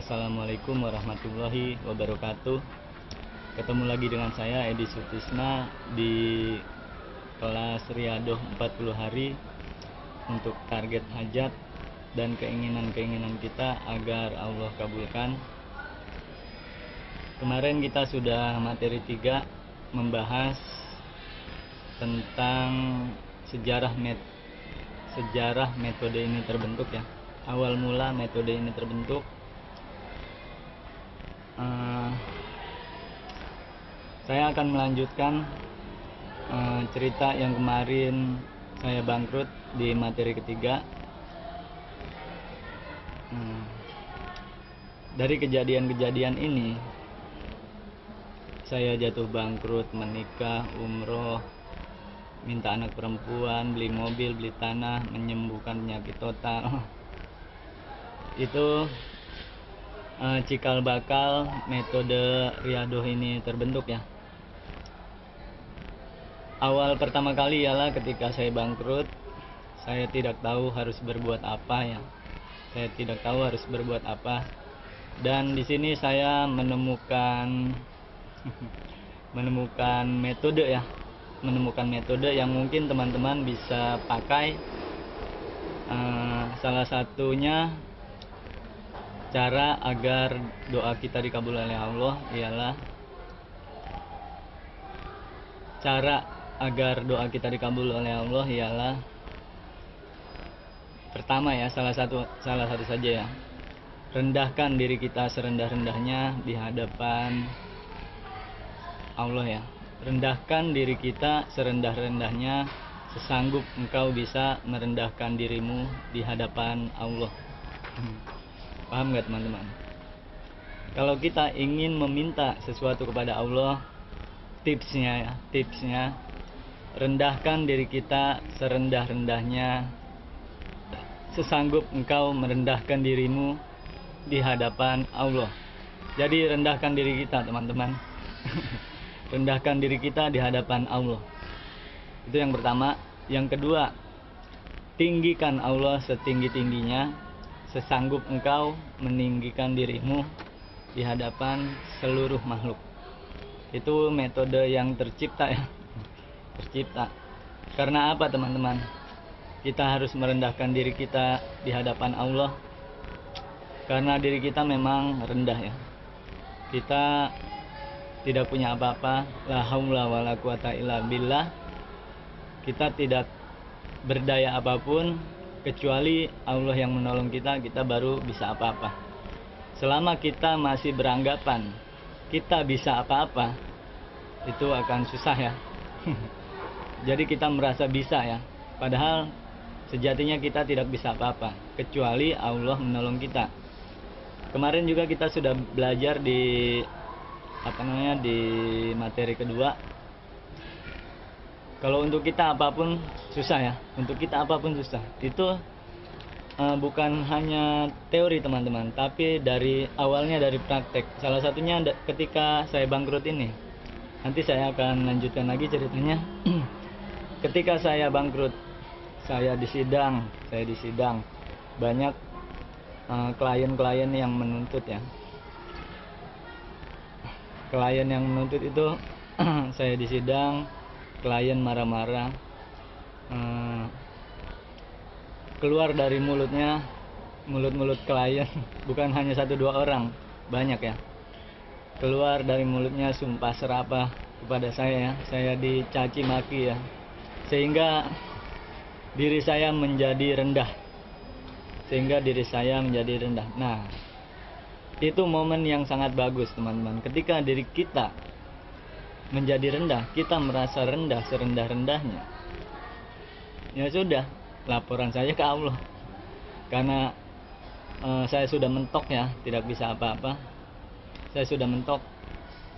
Assalamualaikum warahmatullahi wabarakatuh. Ketemu lagi dengan saya Edi Sutisna di kelas Riyadhah 40 hari untuk target hajat dan keinginan-keinginan kita agar Allah kabulkan. Kemarin kita sudah materi 3 membahas tentang sejarah metode ini terbentuk ya. Awal mula metode ini terbentuk. Saya akan melanjutkan cerita yang kemarin saya bangkrut di materi ketiga. Dari kejadian-kejadian ini saya jatuh bangkrut, menikah, umroh, minta anak perempuan, beli mobil, beli tanah, menyembuhkan penyakit total. Itu cikal bakal metode Riyadhah ini terbentuk ya. Awal pertama kali ialah ketika saya bangkrut, saya tidak tahu harus berbuat apa ya. Saya tidak tahu harus berbuat apa. Dan di sini saya menemukan metode ya. Menemukan metode yang mungkin teman-teman bisa pakai. Salah satunya cara agar doa kita dikabul oleh Allah ialah pertama ya, salah satu saja ya, rendahkan diri kita serendah-rendahnya di hadapan Allah ya. Rendahkan diri kita serendah-rendahnya, sesanggup engkau bisa merendahkan dirimu di hadapan Allah. Paham gak teman-teman? Kalau kita ingin meminta sesuatu kepada Allah, tipsnya rendahkan diri kita serendah-rendahnya, sesanggup engkau merendahkan dirimu di hadapan Allah. Jadi rendahkan diri kita teman-teman. Rendahkan diri kita di hadapan Allah. Itu yang pertama. Yang kedua, tinggikan Allah setinggi-tingginya, sesanggup engkau meninggikan dirimu di hadapan seluruh makhluk. Itu metode yang tercipta ya. Tercipta. Karena apa teman-teman? Kita harus merendahkan diri kita di hadapan Allah. Karena diri kita memang rendah ya. Kita tidak punya apa-apa. La haula wala quwata illa billah. Kita tidak berdaya apapun kecuali Allah yang menolong kita, kita baru bisa apa-apa. Selama kita masih beranggapan kita bisa apa-apa, itu akan susah ya. Jadi kita merasa bisa ya, padahal sejatinya kita tidak bisa apa-apa kecuali Allah menolong kita. Kemarin juga kita sudah belajar di di materi kedua. Kalau untuk kita apapun susah ya, untuk kita apapun susah. Itu bukan hanya teori teman-teman, tapi dari awalnya dari praktek. Salah satunya ketika saya bangkrut ini. Nanti saya akan lanjutkan lagi ceritanya. Ketika saya bangkrut, saya disidang. Banyak klien-klien yang menuntut ya. Klien yang menuntut itu saya disidang, klien marah-marah. Keluar dari mulut klien bukan hanya 1-2 orang, banyak ya. Keluar dari mulutnya sumpah serapah kepada saya ya. Saya dicaci maki ya, sehingga diri saya menjadi rendah. Nah, itu momen yang sangat bagus teman-teman. Ketika diri kita menjadi rendah, kita merasa rendah serendah-rendahnya, ya sudah, laporan saya ke Allah. Karena saya sudah mentok ya, tidak bisa apa-apa. Saya sudah mentok,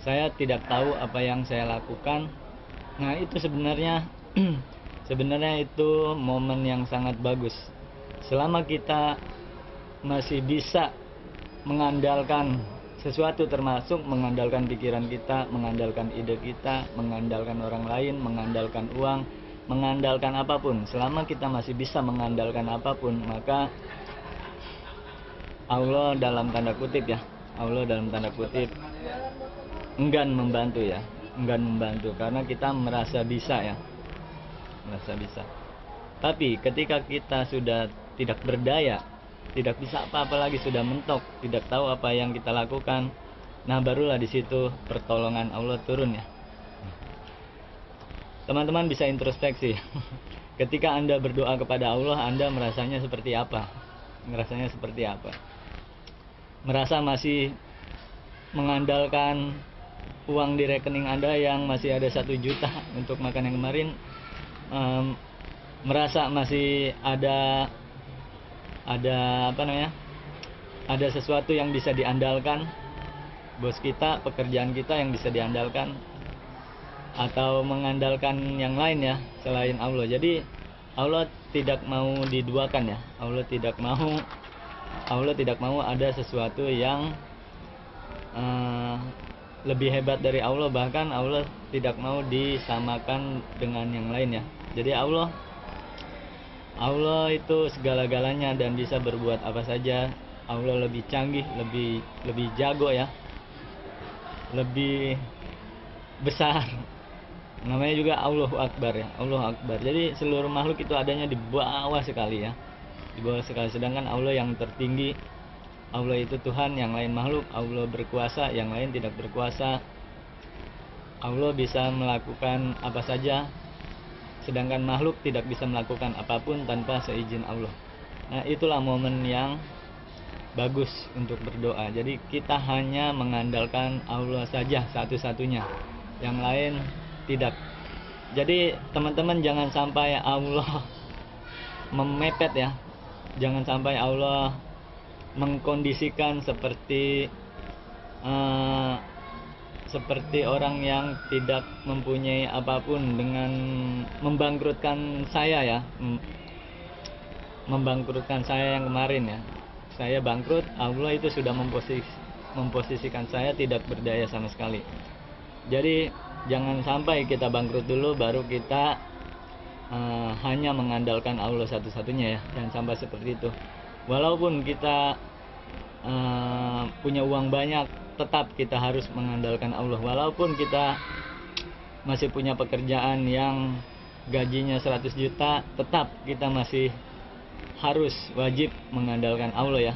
saya tidak tahu apa yang saya lakukan. Nah itu sebenarnya itu momen yang sangat bagus. Selama kita masih bisa mengandalkan sesuatu, termasuk mengandalkan pikiran kita, mengandalkan ide kita, mengandalkan orang lain, mengandalkan uang, mengandalkan apapun. Selama kita masih bisa mengandalkan apapun, maka Allah dalam tanda kutip ya, Allah dalam tanda kutip enggan membantu ya, enggan membantu karena kita merasa bisa ya, merasa bisa. Tapi ketika kita sudah tidak berdaya, tidak bisa apa-apa lagi, sudah mentok, tidak tahu apa yang kita lakukan, nah barulah di situ pertolongan Allah turun ya. Teman-teman bisa introspeksi. Ketika Anda berdoa kepada Allah, Anda merasanya seperti apa? Merasanya seperti apa? Merasa masih mengandalkan uang di rekening Anda yang masih ada 1 juta untuk makan yang kemarin, merasa masih ada apa namanya, ada sesuatu yang bisa diandalkan, bos kita, pekerjaan kita yang bisa diandalkan, atau mengandalkan yang lain ya selain Allah. Jadi Allah tidak mau diduakan ya, Allah tidak mau ada sesuatu yang lebih hebat dari Allah, bahkan Allah tidak mau disamakan dengan yang lain ya. Jadi Allah itu segala-galanya dan bisa berbuat apa saja. Allah lebih canggih, lebih jago ya, lebih besar. Namanya juga Allahu Akbar ya, Allahu Akbar. Jadi seluruh makhluk itu adanya di bawah sekali ya, di bawah sekali. Sedangkan Allah yang tertinggi, Allah itu Tuhan, yang lain makhluk. Allah berkuasa, yang lain tidak berkuasa. Allah bisa melakukan apa saja, sedangkan makhluk tidak bisa melakukan apapun tanpa seizin Allah. Nah itulah momen yang bagus untuk berdoa. Jadi kita hanya mengandalkan Allah saja satu-satunya, yang lain tidak. Jadi teman-teman jangan sampai Allah memepet ya, jangan sampai Allah mengkondisikan seperti orang yang tidak mempunyai apapun dengan membangkrutkan saya ya, membangkrutkan saya yang kemarin ya. Saya bangkrut, Allah itu sudah memposisikan saya tidak berdaya sama sekali. Jadi jangan sampai kita bangkrut dulu baru kita hanya mengandalkan Allah satu-satunya ya. Jangan sampai seperti itu. Walaupun kita punya uang banyak, tetap kita harus mengandalkan Allah. Walaupun kita masih punya pekerjaan yang gajinya 100 juta, tetap kita masih harus wajib mengandalkan Allah ya.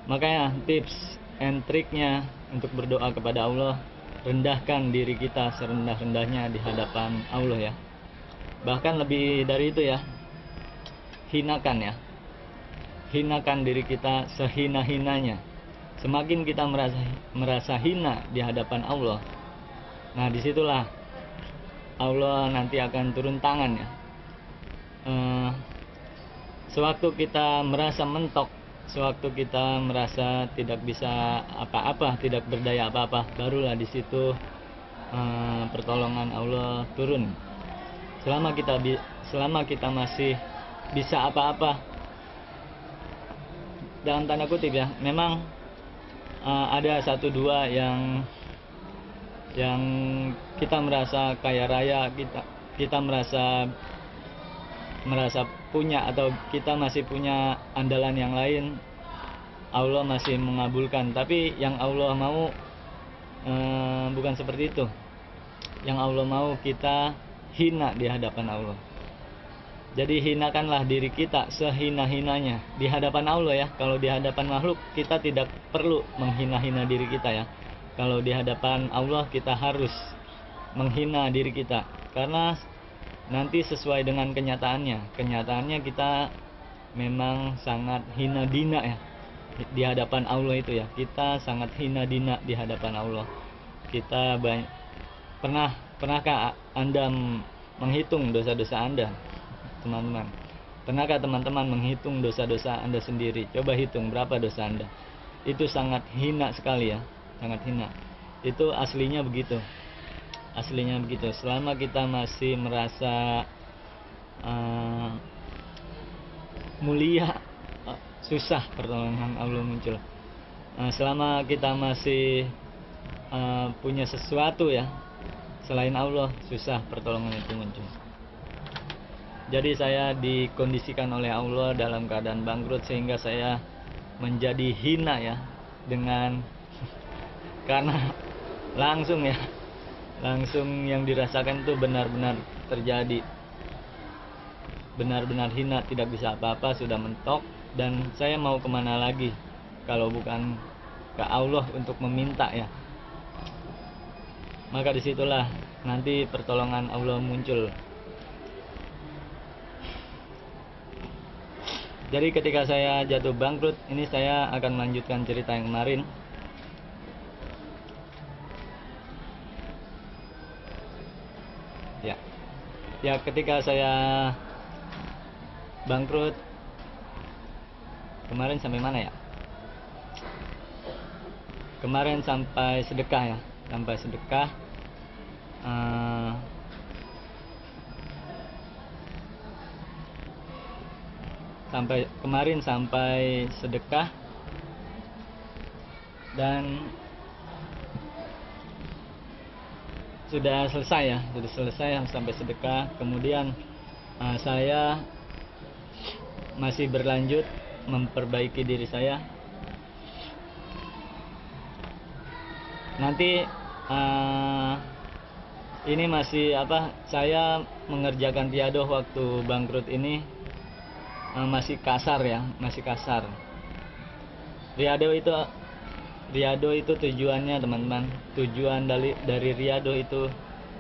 Makanya tips and triknya untuk berdoa kepada Allah, rendahkan diri kita serendah-rendahnya di hadapan Allah ya. Bahkan lebih dari itu ya, hinakan ya, hinakan diri kita sehina-hinanya. Semakin kita merasa hina di hadapan Allah, nah disitulah Allah nanti akan turun tangan ya. Sewaktu kita merasa mentok, sewaktu kita merasa tidak bisa apa-apa, tidak berdaya apa-apa, barulah di situ pertolongan Allah turun. Selama kita masih bisa apa-apa, dalam tanda kutip ya, memang ada 1-2 yang kita merasa kaya raya, kita merasa punya, atau kita masih punya andalan yang lain, Allah masih mengabulkan. Tapi yang Allah mau bukan seperti itu. Yang Allah mau kita hina di hadapan Allah. Jadi hinakanlah diri kita sehina-hinanya di hadapan Allah ya. Kalau di hadapan makhluk kita tidak perlu menghina-hina diri kita ya. Kalau di hadapan Allah kita harus menghina diri kita, karena nanti sesuai dengan kenyataannya kita memang sangat hina dina ya di hadapan Allah itu ya. Kita sangat hina dina di hadapan Allah. Kita pernahkah Anda menghitung dosa-dosa Anda, teman-teman? Pernahkah teman-teman menghitung dosa-dosa Anda sendiri? Coba hitung berapa dosa Anda. Itu sangat hina sekali ya, sangat hina. Itu aslinya begitu. Aslinya begitu. Selama kita masih merasa mulia, susah pertolongan Allah muncul. Selama kita masih punya sesuatu ya selain Allah, susah pertolongan itu muncul. Jadi saya dikondisikan oleh Allah dalam keadaan bangkrut, sehingga saya menjadi hina ya, dengan karena langsung ya, langsung yang dirasakan itu benar-benar terjadi, benar-benar hina, tidak bisa apa-apa, sudah mentok. Dan saya mau kemana lagi kalau bukan ke Allah untuk meminta ya. Maka disitulah nanti pertolongan Allah muncul. Jadi ketika saya jatuh bangkrut, ini saya akan melanjutkan cerita yang kemarin. Ya, ketika saya bangkrut kemarin sampai mana ya? Kemarin sampai sedekah ya, sampai sedekah. Sampai kemarin sampai sedekah dan sudah selesai ya, sudah selesai sampai sedekah. Kemudian saya masih berlanjut memperbaiki diri saya. Nanti ini masih saya mengerjakan tiadoh waktu bangkrut ini masih kasar ya, masih kasar. Riado itu tujuannya teman-teman, tujuan dari riado itu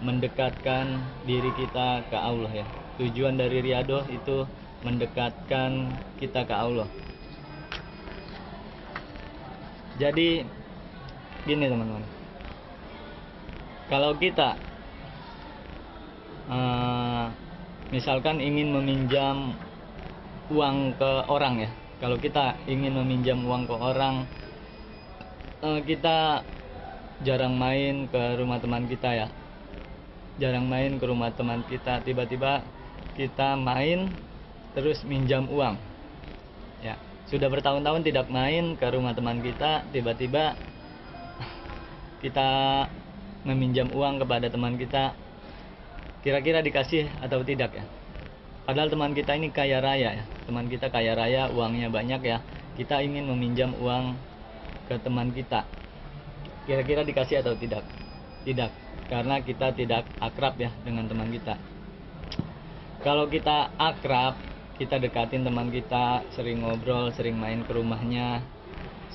mendekatkan diri kita ke Allah ya. Tujuan dari riado itu mendekatkan kita ke Allah. Jadi gini teman-teman, kalau kita misalkan ingin meminjam uang ke orang ya, kalau kita ingin meminjam uang ke orang, kita jarang main ke rumah teman kita ya, jarang main ke rumah teman kita. Tiba-tiba kita main terus minjam uang ya. Sudah bertahun-tahun tidak main ke rumah teman kita, tiba-tiba kita meminjam uang kepada teman kita, kira-kira dikasih atau tidak ya? Padahal teman kita ini kaya raya ya, teman kita kaya raya, uangnya banyak ya. Kita ingin meminjam uang ke teman kita, kira-kira dikasih atau tidak? Tidak, karena kita tidak akrab ya dengan teman kita. Kalau kita akrab, kita dekatin teman kita, sering ngobrol, sering main ke rumahnya.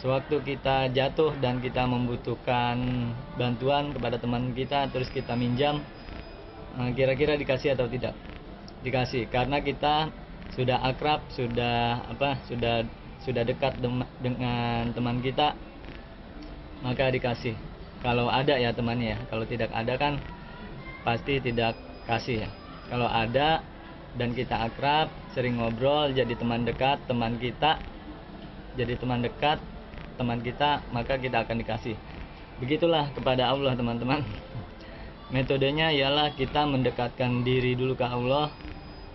Sewaktu kita jatuh dan kita membutuhkan bantuan kepada teman kita, terus kita minjam, kira-kira dikasih atau tidak? Dikasih, karena kita sudah akrab, sudah dekat dengan teman kita, maka dikasih. Kalau ada ya temannya ya, kalau tidak ada kan pasti tidak kasih ya. Kalau ada dan kita akrab, sering ngobrol, jadi teman dekat teman kita, jadi teman dekat teman kita, maka kita akan dikasih. Begitulah kepada Allah teman-teman. Metodenya ialah kita mendekatkan diri dulu ke Allah,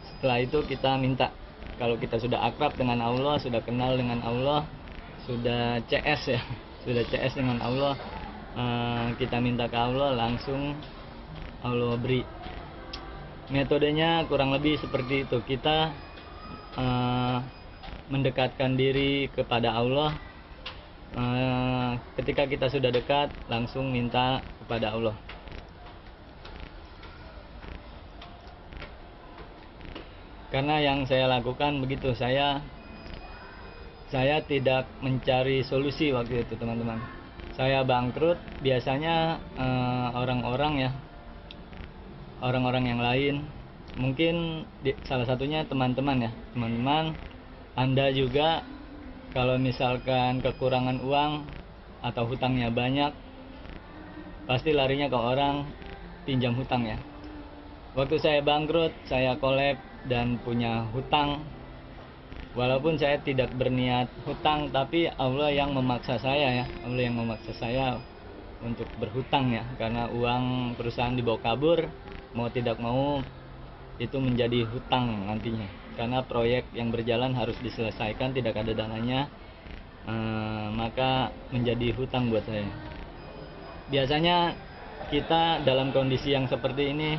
setelah itu kita minta. Kalau kita sudah akrab dengan Allah, sudah kenal dengan Allah, sudah CS ya, sudah CS dengan Allah, kita minta ke Allah, langsung Allah beri. Metodenya kurang lebih seperti itu. Kita mendekatkan diri kepada Allah. Ketika kita sudah dekat, langsung minta kepada Allah. Karena yang saya lakukan begitu, saya tidak mencari solusi waktu itu teman-teman. Saya bangkrut, biasanya orang-orang yang lain, mungkin salah satunya teman-teman ya, teman-teman Anda juga, kalau misalkan kekurangan uang atau hutangnya banyak, pasti larinya ke orang pinjam hutang ya. Waktu saya bangkrut, saya collab dan punya hutang. Walaupun saya tidak berniat hutang, tapi Allah yang memaksa saya ya, Allah yang memaksa saya untuk berhutang ya, karena uang perusahaan dibawa kabur, mau tidak mau itu menjadi hutang nantinya, karena proyek yang berjalan harus diselesaikan, tidak ada dananya, maka menjadi hutang buat saya. Biasanya kita dalam kondisi yang seperti ini,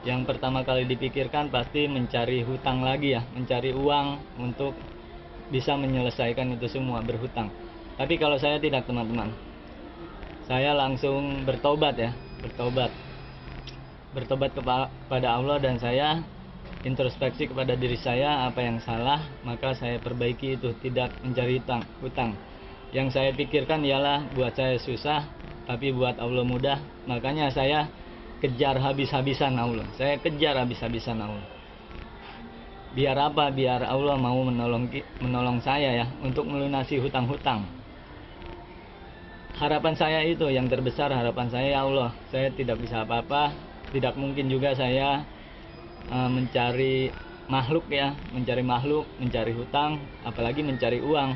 yang pertama kali dipikirkan pasti mencari hutang lagi ya, mencari uang untuk bisa menyelesaikan itu semua, berhutang. Tapi kalau saya tidak, teman-teman. Saya langsung bertobat ya, bertobat kepada Allah, dan saya introspeksi kepada diri saya, apa yang salah maka saya perbaiki itu, tidak mencari hutang. Yang saya pikirkan ialah buat saya susah, tapi buat Allah mudah. Makanya saya kejar habis-habisan Allah. Saya kejar habis-habisan Allah. Biar apa? Biar Allah mau menolong saya ya, untuk melunasi hutang-hutang. Harapan saya itu yang terbesar, harapan saya, ya Allah, saya tidak bisa apa-apa, tidak mungkin juga saya mencari makhluk ya, mencari hutang, apalagi mencari uang.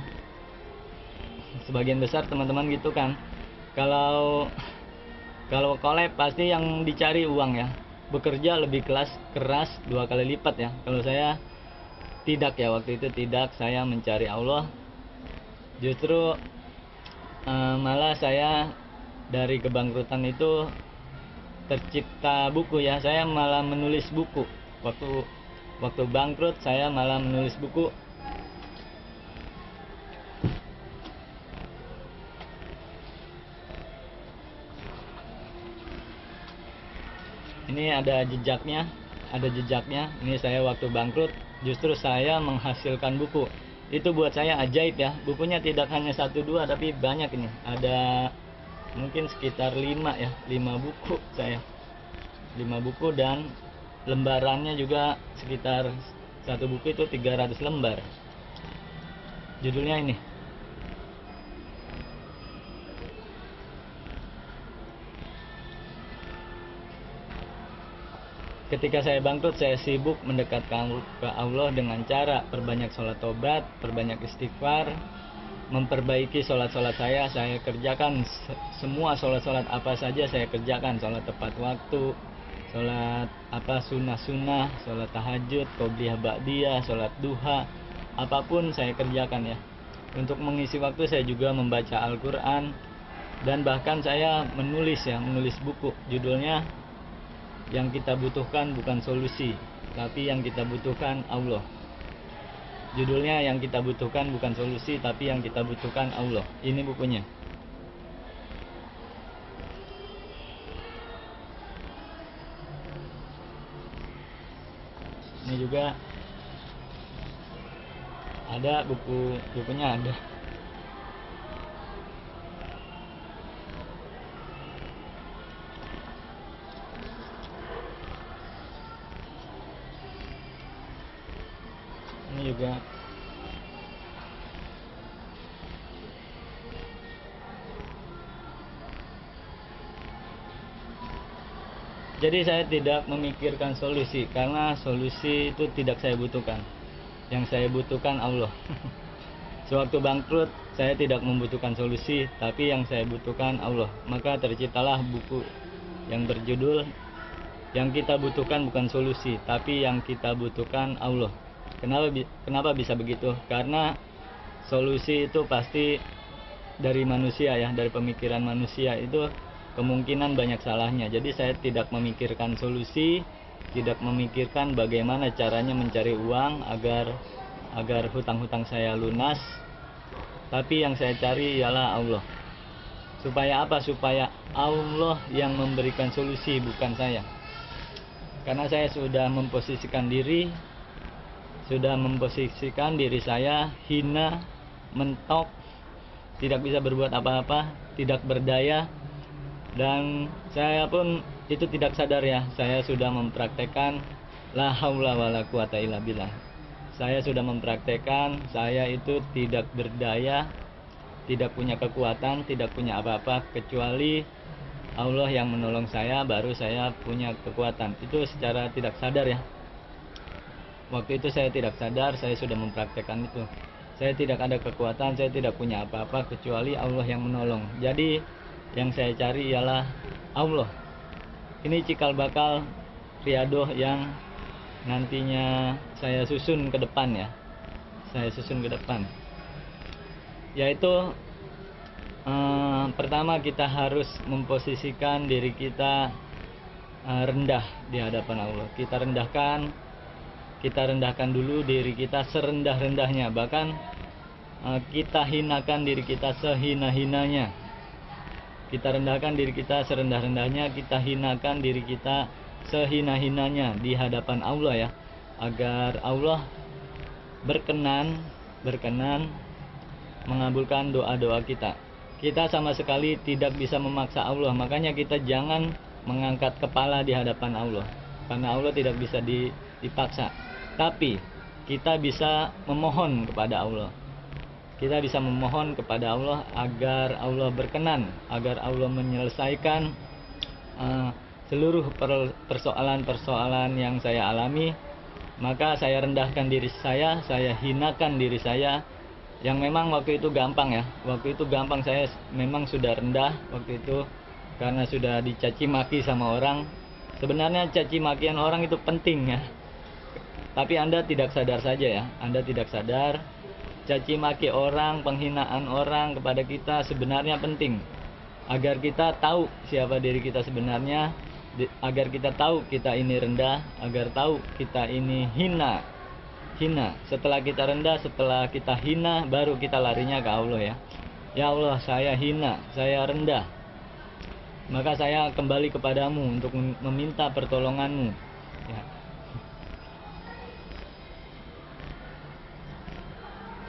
Sebagian besar teman-teman gitu kan, kalau collab pasti yang dicari uang ya, bekerja lebih keras 2 kali lipat ya. Kalau saya tidak ya, waktu itu tidak, saya mencari Allah. Justru malah saya dari kebangkrutan itu tercipta buku ya, saya malah menulis buku. Waktu bangkrut saya malah menulis buku. Ini ada jejaknya. Ini saya waktu bangkrut, justru saya menghasilkan buku. Itu buat saya ajaib ya. Bukunya tidak hanya 1-2 tapi banyak ini. Ada mungkin sekitar 5 ya, 5 buku saya. 5 buku, dan lembarannya juga sekitar, satu buku itu 300 lembar. Judulnya ini. Ketika saya bangkrut, saya sibuk mendekatkan ke Allah dengan cara perbanyak sholat tobat, perbanyak istighfar, memperbaiki sholat-sholat saya kerjakan semua sholat-sholat apa saja saya kerjakan, sholat tepat waktu, sholat sunnah-sunnah, sholat tahajud, qobliyah ba'diyah, sholat duha, apapun saya kerjakan ya. Untuk mengisi waktu saya juga membaca Al-Quran, dan bahkan saya menulis buku, judulnya Yang Kita Butuhkan Bukan Solusi, tapi yang kita butuhkan Allah. Judulnya Yang Kita Butuhkan Bukan Solusi, tapi yang kita butuhkan Allah. Ini bukunya. Ini juga ada bukunya ada. Ini juga jadi saya tidak memikirkan solusi, karena solusi itu tidak saya butuhkan. Yang saya butuhkan Allah. Sewaktu bangkrut saya tidak membutuhkan solusi, tapi yang saya butuhkan Allah. Maka terciptalah buku yang berjudul Yang Kita Butuhkan Bukan Solusi, tapi yang kita butuhkan Allah. Kenapa bisa begitu? Karena solusi itu pasti dari manusia ya, dari pemikiran manusia itu kemungkinan banyak salahnya. Jadi saya tidak memikirkan solusi, tidak memikirkan bagaimana caranya mencari uang agar hutang-hutang saya lunas. Tapi yang saya cari ialah Allah. Supaya apa? Supaya Allah yang memberikan solusi, bukan saya. Karena saya sudah memposisikan diri saya hina, mentok, tidak bisa berbuat apa-apa, tidak berdaya. Dan saya pun itu tidak sadar ya, saya sudah mempraktekkan la haula wala quwata illa billah. Saya sudah mempraktekkan saya itu tidak berdaya, tidak punya kekuatan, tidak punya apa-apa, kecuali Allah yang menolong saya, baru saya punya kekuatan. Itu secara tidak sadar ya. Waktu itu saya tidak sadar, saya sudah mempraktekkan itu. Saya tidak ada kekuatan, saya tidak punya apa-apa, kecuali Allah yang menolong. Jadi yang saya cari ialah Allah. Ini cikal bakal riadoh yang nantinya saya susun ke depan ya. Yaitu pertama kita harus memposisikan diri kita rendah di hadapan Allah. Kita rendahkan dulu diri kita serendah-rendahnya. Bahkan kita hinakan diri kita sehina-hinanya, kita rendahkan diri kita serendah-rendahnya, kita hinakan diri kita sehina-hinanya di hadapan Allah ya, agar Allah berkenan mengabulkan doa-doa kita. Kita sama sekali tidak bisa memaksa Allah, makanya kita jangan mengangkat kepala di hadapan Allah, karena Allah tidak bisa dipaksa. Tapi kita bisa memohon kepada Allah. Kita bisa memohon kepada Allah agar Allah berkenan, agar Allah menyelesaikan seluruh persoalan-persoalan yang saya alami. Maka saya rendahkan diri saya hinakan diri saya, yang memang waktu itu gampang ya. Waktu itu gampang, saya memang sudah rendah waktu itu karena sudah dicaci maki sama orang. Sebenarnya caci makian orang itu penting ya, tapi Anda tidak sadar saja ya, Anda tidak sadar. Caci maki orang, penghinaan orang kepada kita sebenarnya penting, agar kita tahu siapa diri kita sebenarnya, agar kita tahu kita ini rendah, agar tahu kita ini hina. Setelah kita rendah, setelah kita hina, baru kita larinya ke Allah ya. Ya Allah, saya hina, saya rendah, maka saya kembali kepadamu untuk meminta pertolonganmu ya.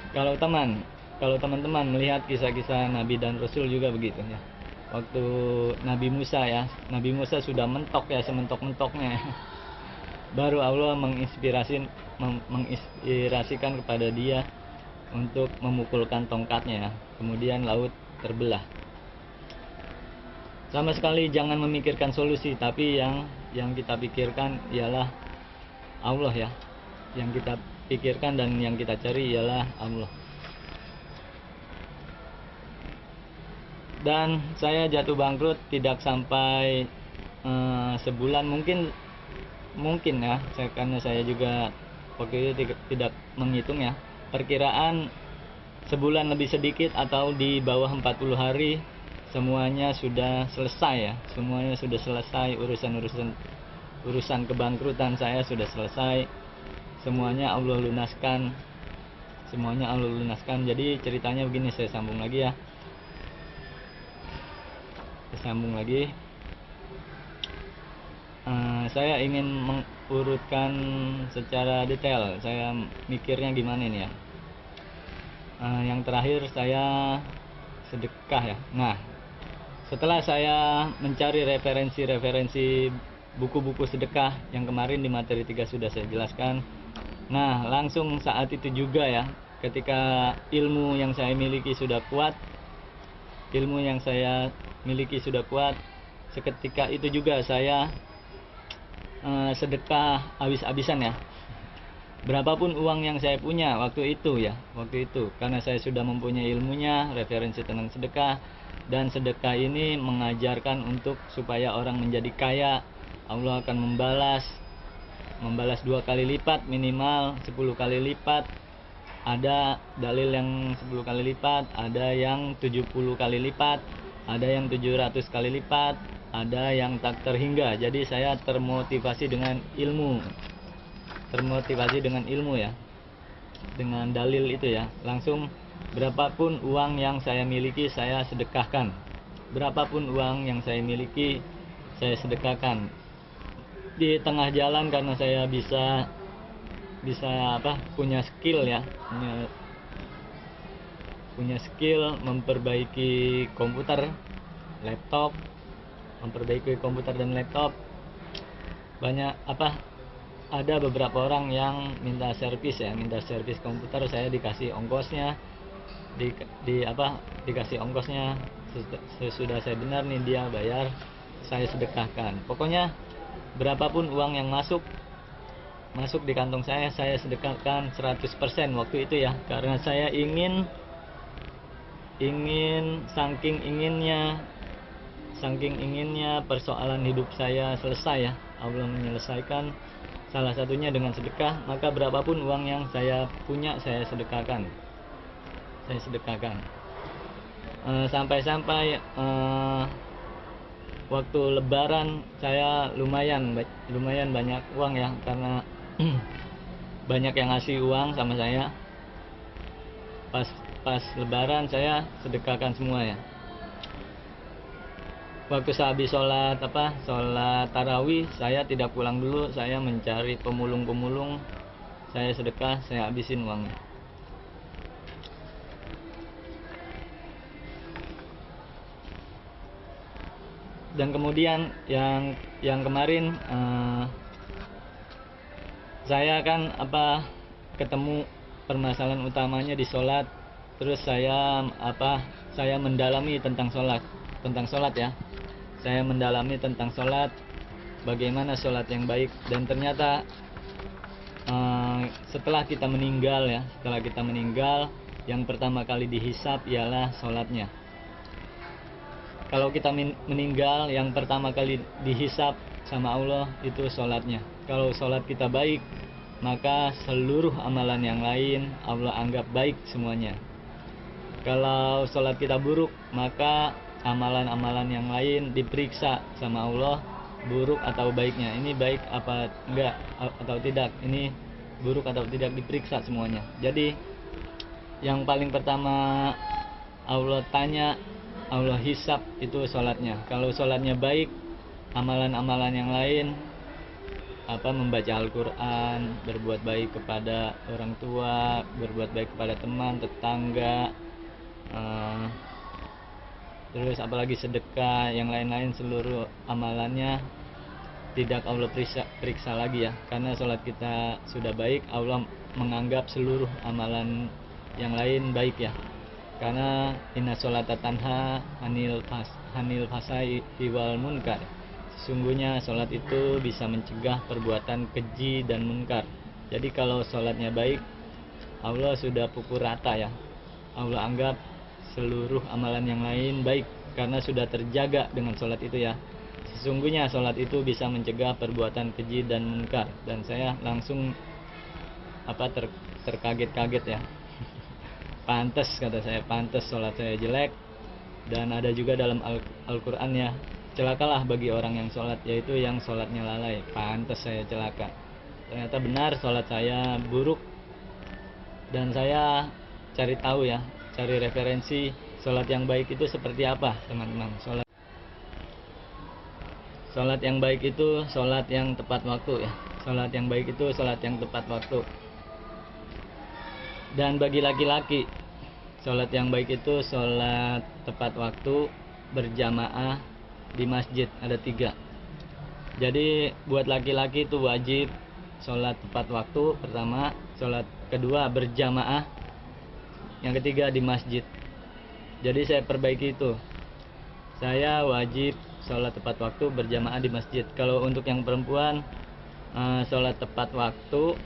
Kalau teman-teman melihat kisah-kisah Nabi dan Rasul juga begitu ya. Waktu Nabi Musa ya, Nabi Musa sudah mentok ya, sementok-mentoknya. Baru Allah menginspirasikan kepada dia untuk memukulkan tongkatnya ya. Kemudian laut terbelah. Sama sekali jangan memikirkan solusi, tapi yang kita pikirkan ialah Allah ya. Yang kita pikirkan dan yang kita cari ialah Allah. Dan saya jatuh bangkrut tidak sampai sebulan, mungkin ya, karena saya juga waktu itu tidak menghitung ya. Perkiraan sebulan lebih sedikit atau di bawah 40 hari semuanya sudah selesai ya. Semuanya sudah selesai, urusan kebangkrutan saya sudah selesai. Semuanya Allah lunaskan. Jadi ceritanya begini, saya sambung lagi ya. Saya ingin mengurutkan secara detail. Saya mikirnya gimana ini ya. Yang terakhir saya sedekah ya. Nah, setelah saya mencari referensi buku-buku sedekah yang kemarin di materi 3 sudah saya jelaskan. Nah, langsung saat itu juga ya, ketika ilmu yang saya miliki sudah kuat, seketika itu juga saya sedekah habis-habisan ya. Berapapun uang yang saya punya waktu itu, karena saya sudah mempunyai ilmunya, referensi tentang sedekah, dan sedekah ini mengajarkan untuk supaya orang menjadi kaya. Allah akan membalas 2 kali lipat, minimal 10 kali lipat. Ada dalil yang 10 kali lipat, ada yang 70 kali lipat, ada yang 700 kali lipat, ada yang tak terhingga. Jadi saya termotivasi dengan ilmu ya, dengan dalil itu ya. Langsung berapapun uang yang saya miliki saya sedekahkan. Di tengah jalan, karena saya bisa punya skill ya, punya skill memperbaiki komputer dan laptop. Banyak ada beberapa orang yang minta servis komputer, saya dikasih ongkosnya, dikasih ongkosnya. Sesudah saya benar nih dia bayar, saya sedekahkan. Pokoknya berapapun uang yang masuk di kantong saya sedekahkan 100% waktu itu ya, karena saya ingin saking inginnya persoalan hidup saya selesai ya. Allah menyelesaikan salah satunya dengan sedekah, maka berapapun uang yang saya punya saya sedekahkan. Sampai waktu lebaran saya lumayan banyak uang ya, karena banyak yang ngasih uang sama saya. Pas pas lebaran saya sedekahkan semua ya. Waktu saya habis sholat tarawih, saya tidak pulang dulu, saya mencari pemulung-pemulung, saya sedekah, saya habisin uangnya. Dan kemudian yang kemarin saya kan ketemu permasalahan utamanya di sholat, terus saya mendalami tentang sholat ya. Saya mendalami tentang sholat, bagaimana sholat yang baik, dan ternyata setelah kita meninggal, yang pertama kali dihisap ialah sholatnya. Kalau kita meninggal, yang pertama kali dihisap sama Allah itu sholatnya. Kalau sholat kita baik, maka seluruh amalan yang lain Allah anggap baik semuanya. Kalau sholat kita buruk, maka amalan-amalan yang lain diperiksa sama Allah, buruk atau baiknya. Ini baik apa enggak atau tidak, ini buruk atau tidak, diperiksa semuanya. Jadi yang paling pertama Allah tanya, Allah hisap itu sholatnya. Kalau sholatnya baik, amalan-amalan yang lain membaca Al-Quran, berbuat baik kepada orang tua, berbuat baik kepada teman, tetangga, terus apalagi sedekah, yang lain-lain, seluruh amalannya tidak Allah periksa lagi ya. Karena sholat kita sudah baik, Allah menganggap seluruh amalan yang lain baik ya. Karena inna sholata tanha anil fasai wal munkar. Sesungguhnya sholat itu bisa mencegah perbuatan keji dan munkar. Jadi kalau sholatnya baik, Allah sudah pukul rata ya. Allah anggap seluruh amalan yang lain baik karena sudah terjaga dengan sholat itu ya. Sesungguhnya sholat itu bisa mencegah perbuatan keji dan munkar. Dan saya langsung terkaget-kaget ya. Pantes, kata saya, pantes sholat saya jelek. Dan ada juga dalam Al-Quran ya, celakalah bagi orang yang sholat, yaitu yang sholatnya lalai. Pantes saya celaka. Ternyata benar sholat saya buruk. Dan saya cari tahu ya, cari referensi sholat yang baik itu seperti apa teman-teman. Sholat yang baik itu sholat yang tepat waktu ya. Sholat yang baik itu sholat yang tepat waktu. Dan bagi laki-laki, sholat yang baik itu sholat tepat waktu berjamaah di masjid, ada 3. Jadi buat laki-laki itu wajib sholat tepat waktu pertama, sholat kedua berjamaah, yang ketiga di masjid. Jadi saya perbaiki itu, saya wajib sholat tepat waktu berjamaah di masjid. Kalau untuk yang perempuan, sholat tepat waktu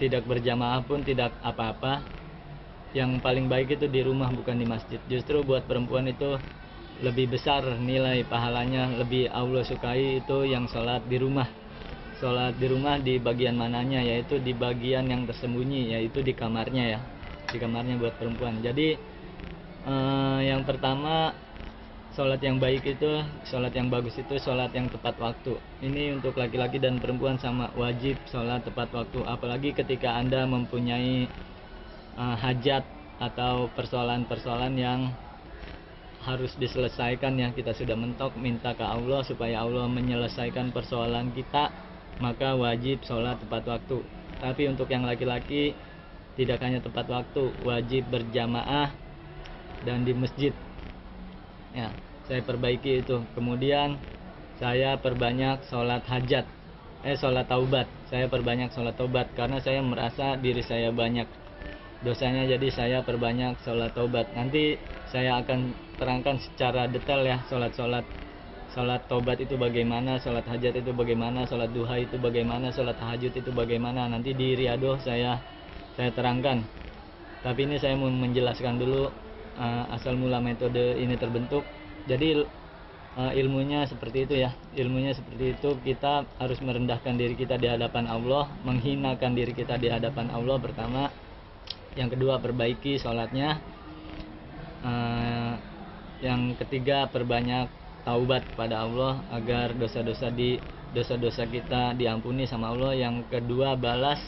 tidak berjamaah pun tidak apa-apa. Yang paling baik itu di rumah, bukan di masjid. Justru buat perempuan itu lebih besar nilai pahalanya, lebih Allah sukai itu yang sholat di rumah. Sholat di rumah di bagian mananya, yaitu di bagian yang tersembunyi, yaitu di kamarnya ya. Di kamarnya buat perempuan. Jadi yang pertama, sholat yang baik itu, sholat yang bagus itu sholat yang tepat waktu. Ini untuk laki-laki dan perempuan sama, wajib sholat tepat waktu. Apalagi ketika Anda mempunyai hajat atau persoalan-persoalan yang harus diselesaikan ya, kita sudah mentok minta ke Allah supaya Allah menyelesaikan persoalan kita, maka wajib sholat tepat waktu. Tapi untuk yang laki-laki tidak hanya tepat waktu, wajib berjamaah dan di masjid ya. Saya perbaiki itu. Kemudian saya perbanyak sholat hajat, sholat taubat. Saya perbanyak sholat taubat karena saya merasa diri saya banyak dosanya, jadi saya perbanyak sholat taubat. Nanti saya akan terangkan secara detail ya, sholat taubat itu bagaimana, sholat hajat itu bagaimana, sholat duha itu bagaimana, sholat tahajud itu bagaimana. Nanti di Riyadhah saya terangkan. Tapi ini saya mau menjelaskan dulu asal mula metode ini terbentuk. Jadi ilmunya seperti itu ya. Ilmunya seperti itu, kita harus merendahkan diri kita di hadapan Allah, menghinakan diri kita di hadapan Allah pertama. Yang kedua, perbaiki sholatnya. Yang ketiga, perbanyak taubat kepada Allah agar dosa-dosa kita diampuni sama Allah. Yang kedua, balas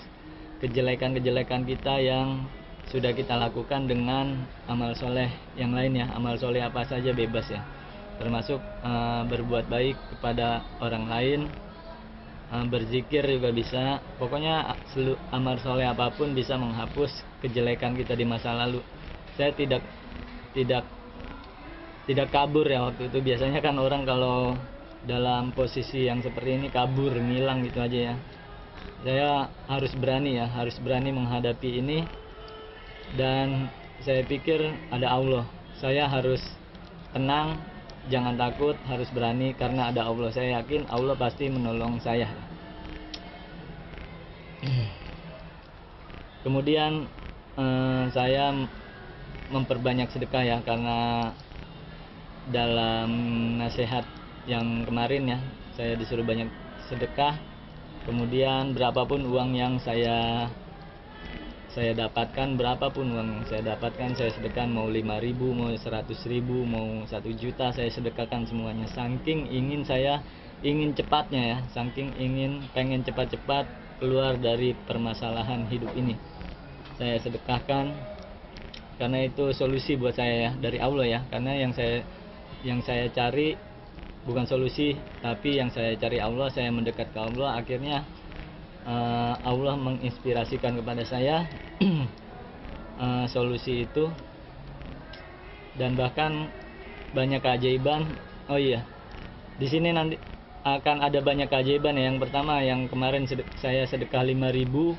kejelekan-kejelekan kita yang sudah kita lakukan dengan amal soleh yang lain ya. Amal soleh apa saja bebas ya, termasuk berbuat baik kepada orang lain, berzikir juga bisa. Pokoknya amal soleh apapun bisa menghapus kejelekan kita di masa lalu. Saya tidak kabur ya waktu itu. Biasanya kan orang kalau dalam posisi yang seperti ini kabur, ngilang gitu aja ya. Saya harus berani menghadapi ini. Dan saya pikir ada Allah. Saya harus tenang, jangan takut, harus berani karena ada Allah. Saya yakin Allah pasti menolong saya. Kemudian saya memperbanyak sedekah ya, karena dalam nasihat yang kemarin ya, saya disuruh banyak sedekah. Kemudian berapapun uang yang saya dapatkan, saya sedekahkan, mau 5.000, mau 100.000, mau 1 juta, saya sedekahkan semuanya. Saking ingin cepatnya ya, saking pengen cepat-cepat keluar dari permasalahan hidup ini, saya sedekahkan. Karena itu solusi buat saya ya, dari Allah ya. Karena yang saya cari bukan solusi, tapi yang saya cari Allah. Saya mendekat ke Allah, akhirnya Allah menginspirasikan kepada saya solusi itu. Dan bahkan banyak keajaiban. Oh iya, di sini nanti akan ada banyak keajaiban ya. Yang pertama, yang kemarin saya sedekah 5.000,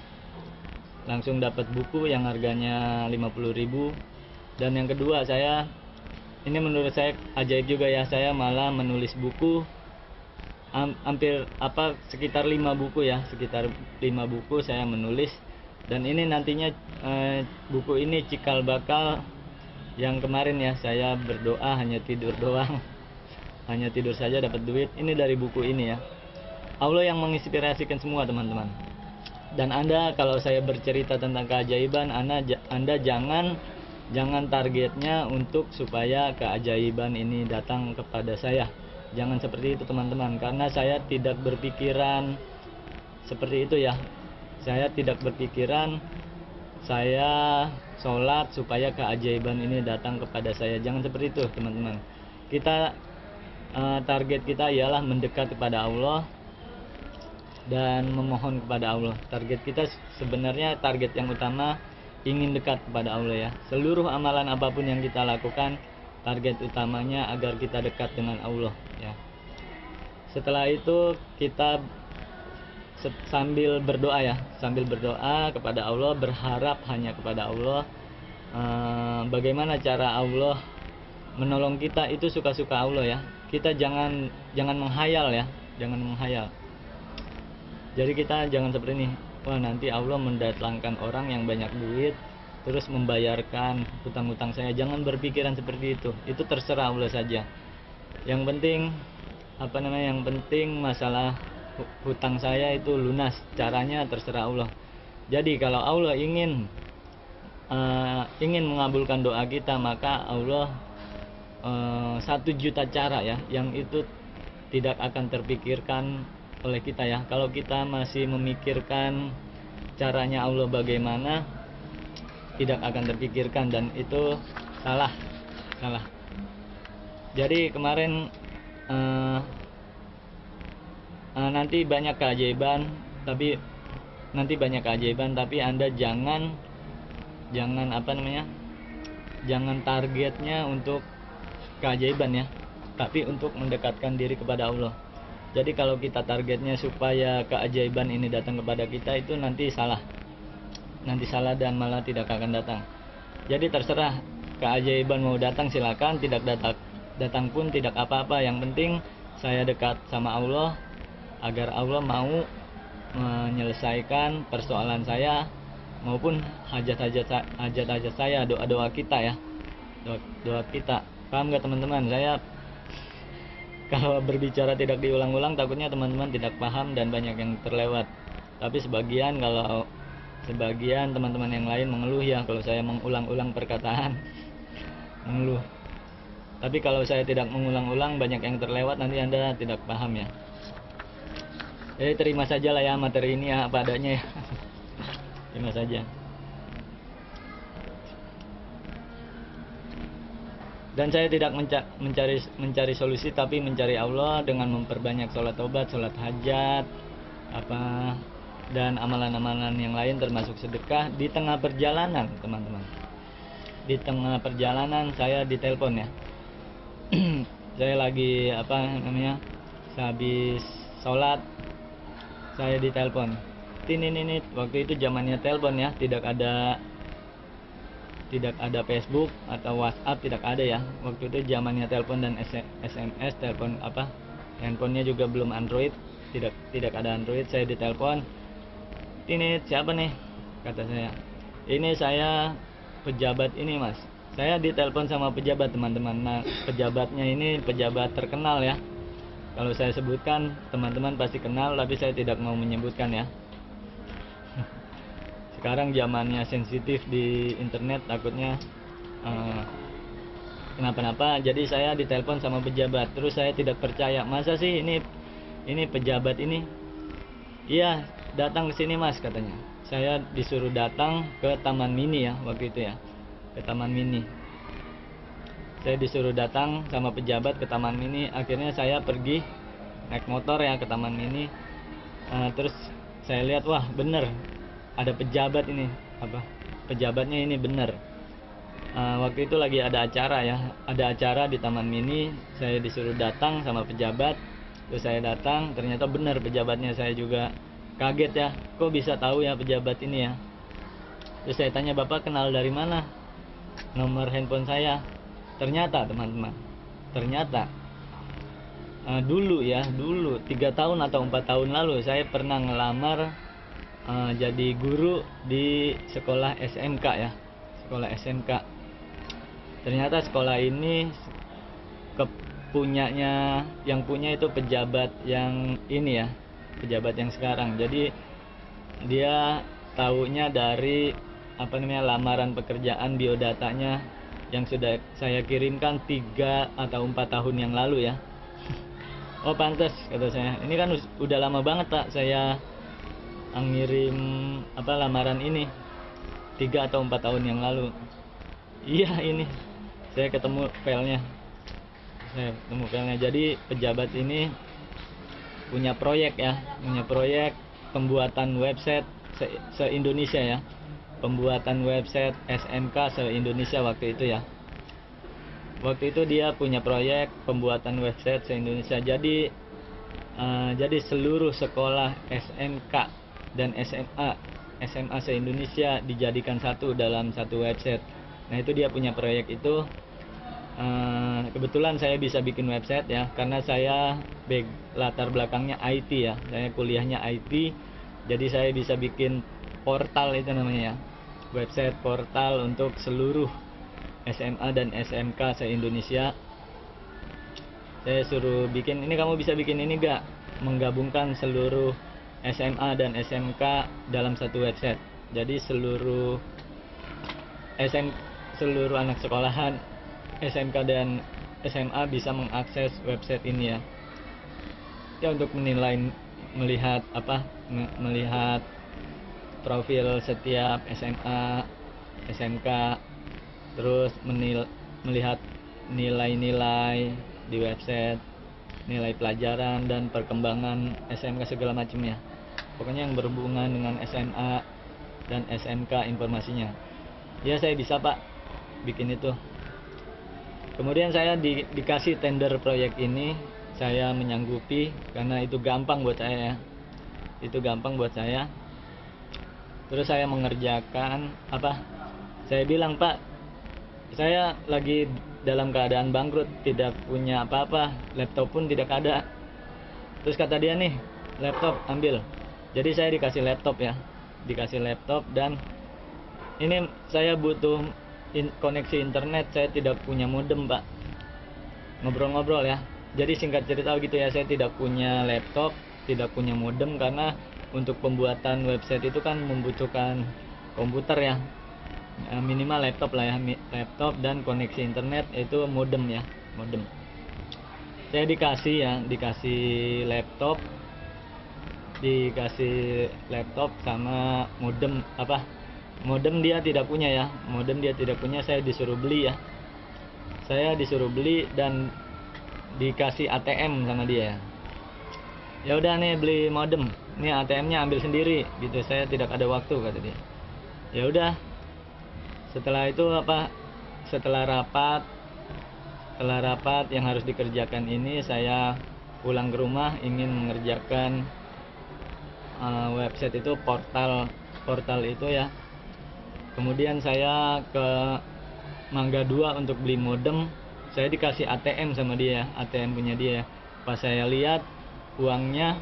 langsung dapat buku yang harganya 50.000. Dan yang kedua, ini menurut saya ajaib juga ya, saya malah menulis buku sekitar 5 buku ya, sekitar 5 buku saya menulis. Dan ini nantinya buku ini cikal bakal yang kemarin ya, saya berdoa hanya tidur doang, hanya tidur saja dapat duit. Ini dari buku ini ya. Allah yang menginspirasikan semua teman-teman. Dan Anda kalau saya bercerita tentang keajaiban, Anda jangan targetnya untuk supaya keajaiban ini datang kepada saya. Jangan seperti itu teman-teman, karena saya tidak berpikiran seperti itu ya. Saya tidak berpikiran saya sholat supaya keajaiban ini datang kepada saya. Jangan seperti itu teman-teman. Target kita ialah mendekat kepada Allah dan memohon kepada Allah. Target kita sebenarnya, target yang utama ingin dekat kepada Allah ya. Seluruh amalan apapun yang kita lakukan, target utamanya agar kita dekat dengan Allah ya. Setelah itu kita sambil berdoa kepada Allah, berharap hanya kepada Allah. Bagaimana cara Allah menolong kita, itu suka-suka Allah ya. Kita jangan menghayal ya, jangan menghayal. Jadi kita jangan seperti ini, wah nanti Allah mendatangkan orang yang banyak duit terus membayarkan hutang-hutang saya. Jangan berpikiran seperti itu terserah Allah saja. Yang penting masalah hutang saya itu lunas, caranya terserah Allah. Jadi kalau Allah ingin mengabulkan doa kita, maka Allah 1 juta cara ya, yang itu tidak akan terpikirkan oleh kita ya. Kalau kita masih memikirkan caranya Allah bagaimana, tidak akan terpikirkan, dan itu salah. Jadi kemarin nanti banyak keajaiban, tapi Anda jangan targetnya untuk keajaiban ya, tapi untuk mendekatkan diri kepada Allah. Jadi kalau kita targetnya supaya keajaiban ini datang kepada kita, itu nanti salah dan malah tidak akan datang. Jadi terserah, keajaiban mau datang silakan, tidak datang pun tidak apa-apa. Yang penting saya dekat sama Allah, agar Allah mau menyelesaikan persoalan saya maupun hajat-hajat saya, doa-doa kita ya, doa kita. Paham gak teman-teman? Saya kalau berbicara tidak diulang-ulang, takutnya teman-teman tidak paham dan banyak yang terlewat. Tapi sebagian teman-teman yang lain mengeluh ya kalau saya mengulang-ulang perkataan, mengeluh. Tapi kalau saya tidak mengulang-ulang, banyak yang terlewat, nanti Anda tidak paham ya. Jadi terima saja lah ya materi ini ya, apa adanya ya. Terima saja. Dan saya tidak mencari solusi, tapi mencari Allah dengan memperbanyak sholat taubat, sholat hajat, dan amalan-amalan yang lain termasuk sedekah. Di tengah perjalanan, teman-teman, di tengah perjalanan saya ditelepon ya. Saya lagi sehabis sholat saya ditelepon. Ini waktu itu zamannya telepon ya, tidak ada Facebook atau WhatsApp, tidak ada ya. Waktu itu zamannya telepon dan SMS, telepon handphonenya juga belum Android, tidak ada Android. Saya ditelepon, ini siapa nih, kata saya. Ini saya pejabat ini mas. Saya ditelepon sama pejabat, teman-teman. Nah, pejabatnya ini pejabat terkenal ya. Kalau saya sebutkan teman-teman pasti kenal, tapi saya tidak mau menyebutkan ya. Sekarang zamannya sensitif di internet, takutnya kenapa-napa. Jadi saya ditelepon sama pejabat, terus saya tidak percaya. Masa sih ini pejabat ini? Iya, datang ke sini mas, katanya. Saya disuruh datang ke Taman Mini ya, waktu itu ya, ke Taman Mini. Saya disuruh datang sama pejabat ke Taman Mini. Akhirnya saya pergi naik motor ya ke Taman Mini. Terus saya lihat, wah bener, ada pejabat ini, pejabatnya ini bener. Waktu itu lagi ada acara ya, ada acara di Taman Mini. Saya disuruh datang sama pejabat. Terus saya datang, ternyata bener pejabatnya. Saya juga kaget ya, kok bisa tahu ya pejabat ini ya. Terus saya tanya, bapak kenal dari mana nomor handphone saya? Ternyata teman-teman, dulu 3 tahun atau 4 tahun lalu saya pernah ngelamar jadi guru di sekolah SMK ya, sekolah SMK. Ternyata sekolah ini yang punya itu pejabat yang ini ya, pejabat yang sekarang. Jadi dia taunya dari lamaran pekerjaan biodatanya yang sudah saya kirimkan 3 atau 4 tahun yang lalu ya. Oh pantas, kata saya. Ini kan udah lama banget pak saya ngirim lamaran ini, 3 atau 4 tahun yang lalu. Iya, ini saya ketemu filenya. Jadi pejabat ini punya proyek ya, pembuatan website se-Indonesia ya, pembuatan website SMK se-Indonesia waktu itu ya. Waktu itu dia punya proyek pembuatan website se-Indonesia. Jadi seluruh sekolah SMK dan SMA se-Indonesia dijadikan satu dalam satu website. Nah itu dia punya proyek itu. Kebetulan saya bisa bikin website ya, karena saya latar belakangnya IT ya, saya kuliahnya IT. Jadi saya bisa bikin portal, itu namanya ya, website portal untuk seluruh SMA dan SMK se-Indonesia. Saya suruh bikin, ini kamu bisa bikin ini gak, menggabungkan seluruh SMA dan SMK dalam satu website. Jadi seluruh anak sekolahan SMK dan SMA bisa mengakses website ini ya. Ya untuk melihat profil setiap SMA, SMK, terus melihat nilai-nilai di website, nilai pelajaran dan perkembangan SMK segala macamnya. Pokoknya yang berhubungan dengan SMA dan SMK informasinya. Ya saya bisa pak bikin itu. Kemudian saya dikasih tender proyek ini, saya menyanggupi karena itu gampang buat saya ya. Itu gampang buat saya. Terus saya mengerjakan saya bilang, Pak, saya lagi dalam keadaan bangkrut, tidak punya apa-apa, laptop pun tidak ada. Terus kata dia, nih laptop ambil. Jadi saya dikasih laptop ya, dikasih laptop, dan ini saya butuh koneksi internet, saya tidak punya modem pak. Ngobrol-ngobrol ya, jadi singkat cerita gitu ya, saya tidak punya laptop, tidak punya modem, karena untuk pembuatan website itu kan membutuhkan komputer ya, minimal laptop lah ya, laptop dan koneksi internet, itu modem ya, modem. Saya dikasih laptop sama modem. Modem dia tidak punya ya, saya disuruh beli ya. saya disuruh beli dan dikasih ATM sama dia. Ya udah nih beli modem, nih ATM-nya ambil sendiri gitu, saya tidak ada waktu kata dia. Ya udah, setelah itu setelah rapat yang harus dikerjakan ini, saya pulang ke rumah ingin mengerjakan website itu, portal itu ya. Kemudian saya ke Mangga 2 untuk beli modem. Saya dikasih ATM sama dia, ATM punya dia. Pas saya lihat uangnya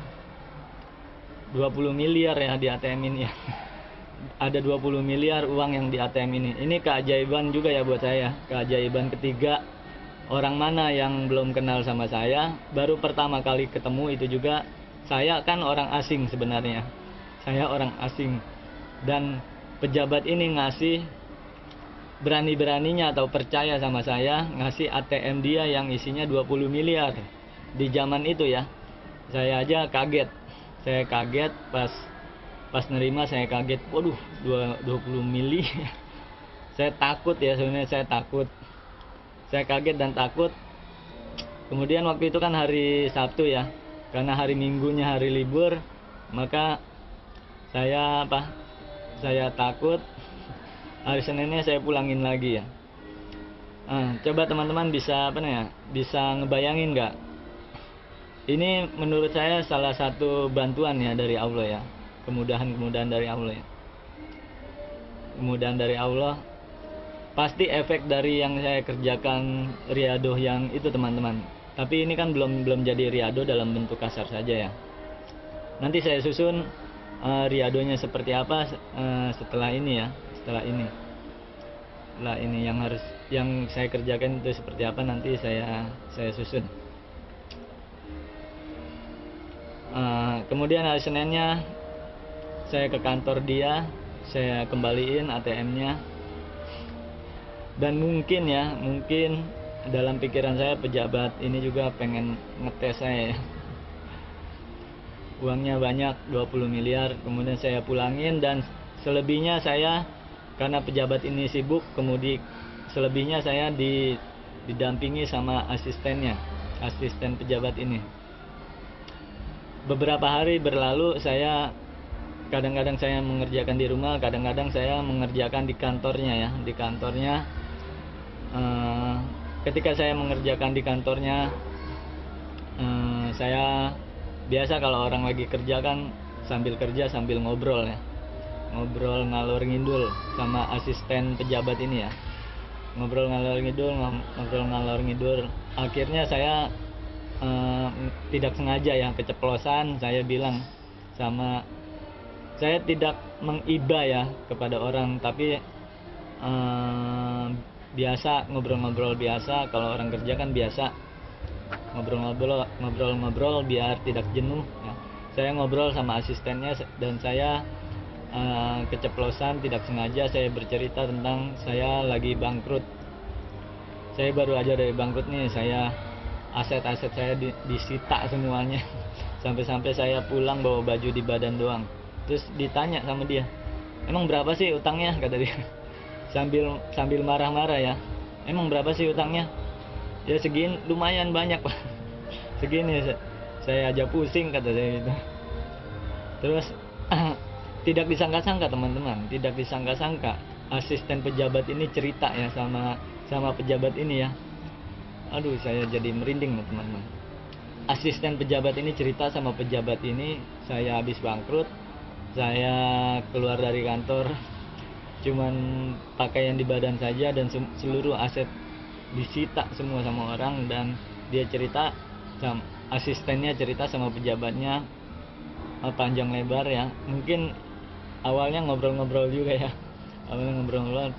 20 miliar ya di ATM ini ya. Ada 20 miliar uang yang di ATM ini. Ini keajaiban juga ya buat saya. Keajaiban ketiga. Orang mana yang belum kenal sama saya, baru pertama kali ketemu itu juga. Saya kan orang asing sebenarnya. Saya orang asing. Dan pejabat ini ngasih, berani-beraninya atau percaya sama saya, ngasih ATM dia yang isinya 20 miliar. Di zaman itu ya. Saya aja kaget. Saya kaget pas nerima, saya kaget. Waduh, 20 mili. Saya takut ya, sebenarnya saya takut. Saya kaget dan takut. Kemudian waktu itu kan hari Sabtu ya. Karena hari Minggunya hari libur, maka saya takut. Hari Seninnya saya pulangin lagi ya. Coba teman-teman bisa bisa ngebayangin nggak? Ini menurut saya salah satu bantuan ya dari Allah ya. Kemudahan dari Allah ya. Kemudahan dari Allah. Pasti efek dari yang saya kerjakan riadoh yang itu teman-teman. Tapi ini kan belum jadi riadoh dalam bentuk kasar saja ya. Nanti saya susun riadohnya seperti apa setelah ini ya. Setelah ini yang saya kerjakan itu seperti apa, nanti saya susun. Kemudian hari Seninnya saya ke kantor dia, saya kembaliin ATM-nya. Dan mungkin dalam pikiran saya pejabat ini juga pengen ngetes saya ya. Uangnya banyak, 20 miliar. Kemudian saya pulangin, dan selebihnya saya, karena pejabat ini sibuk, kemudian selebihnya saya didampingi sama asisten pejabat ini. Beberapa hari berlalu, kadang-kadang saya mengerjakan di rumah, kadang-kadang saya mengerjakan di kantornya ya. Di kantornya, ketika saya mengerjakan di kantornya, saya biasa kalau orang lagi kerja kan sambil kerja sambil ngobrol ya. Ngobrol ngalor ngidul sama asisten pejabat ini ya. Ngobrol ngalor ngidul. Akhirnya saya tidak sengaja ya, keceplosan, saya bilang saya tidak mengiba ya kepada orang, tapi biasa ngobrol-ngobrol biasa. Kalau orang kerja kan biasa ngobrol-ngobrol biar tidak jenuh ya. Saya ngobrol sama asistennya, dan saya keceplosan, tidak sengaja saya bercerita tentang saya lagi bangkrut. Saya baru aja dari bangkrut nih, aset-aset saya disita semuanya. Sampai-sampai saya pulang bawa baju di badan doang. Terus ditanya sama dia, emang berapa sih utangnya, kata dia. Sambil marah-marah ya, emang berapa sih utangnya? Ya segini, lumayan banyak Pak. Segini, saya aja pusing, kata saya gitu. Terus tidak disangka-sangka teman-teman, tidak disangka-sangka asisten pejabat ini cerita ya sama pejabat ini ya. Aduh, saya jadi merinding teman-teman. Asisten pejabat ini cerita sama pejabat ini, saya habis bangkrut, saya keluar dari kantor, cuman pakaian di badan saja, dan seluruh aset disita semua sama orang. Dan dia cerita, asistennya cerita sama pejabatnya panjang lebar ya. Mungkin awalnya ngobrol-ngobrol juga ya,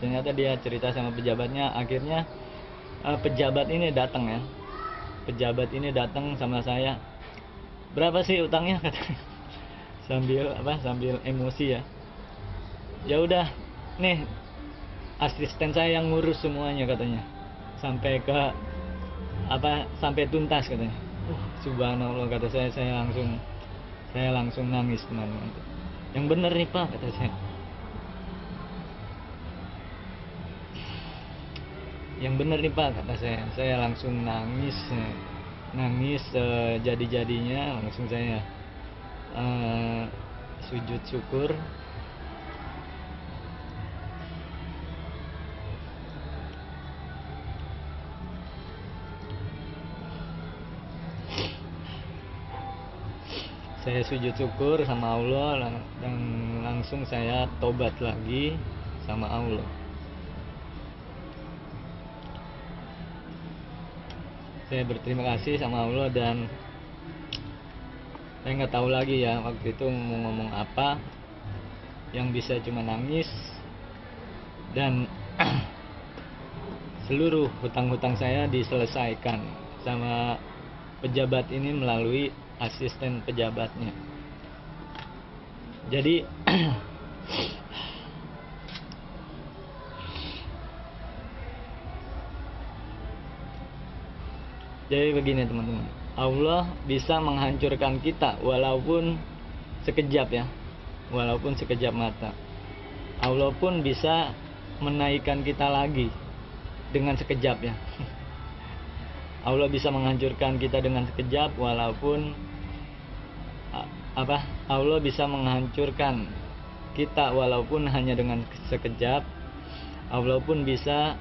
ternyata dia cerita sama pejabatnya. Akhirnya pejabat ini datang ya. Pejabat ini datang sama saya, berapa sih utangnya, katanya. Sambil emosi ya. Ya udah, nih asisten saya yang ngurus semuanya, katanya, sampai tuntas, katanya. Subhanallah, kata saya langsung nangis, teman-teman. Yang bener nih Pak, kata saya. yang bener nih Pak, kata saya langsung nangis, jadi-jadinya langsung saya sujud syukur. Saya sujud syukur sama Allah dan langsung saya tobat lagi sama Allah. Saya berterima kasih sama Allah dan saya nggak tahu lagi ya waktu itu mau ngomong apa, yang bisa cuma nangis. Dan seluruh hutang-hutang saya diselesaikan sama pejabat ini melalui asisten pejabatnya. Jadi jadi begini teman-teman, Allah bisa menghancurkan kita walaupun sekejap ya, walaupun sekejap mata. Allah pun bisa menaikkan kita lagi dengan sekejap ya. Allah bisa menghancurkan kita dengan sekejap walaupun Allah bisa menghancurkan kita walaupun hanya dengan sekejap. Allah pun bisa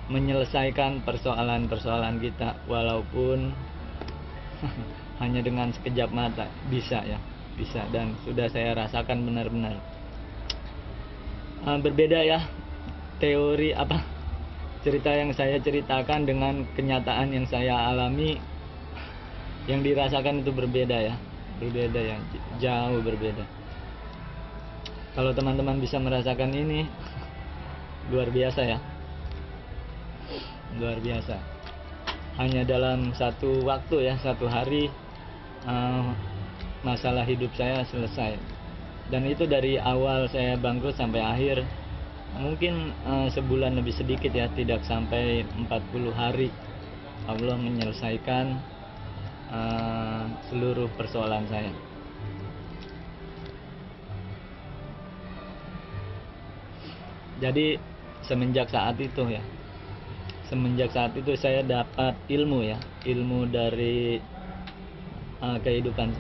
menyelesaikan persoalan-persoalan kita walaupun hanya dengan sekejap mata. Bisa ya, bisa, dan sudah saya rasakan benar-benar. Berbeda ya teori cerita yang saya ceritakan dengan kenyataan yang saya alami. Yang dirasakan itu berbeda ya, jauh berbeda. Kalau teman-teman bisa merasakan ini, luar biasa ya, luar biasa. Hanya dalam satu waktu ya, satu hari, masalah hidup saya selesai. Dan itu dari awal saya bangkrut sampai akhir, mungkin sebulan lebih sedikit ya, tidak sampai 40 hari Allah menyelesaikan seluruh persoalan saya. Jadi semenjak saat itu saya dapat ilmu ya, ilmu dari kehidupan,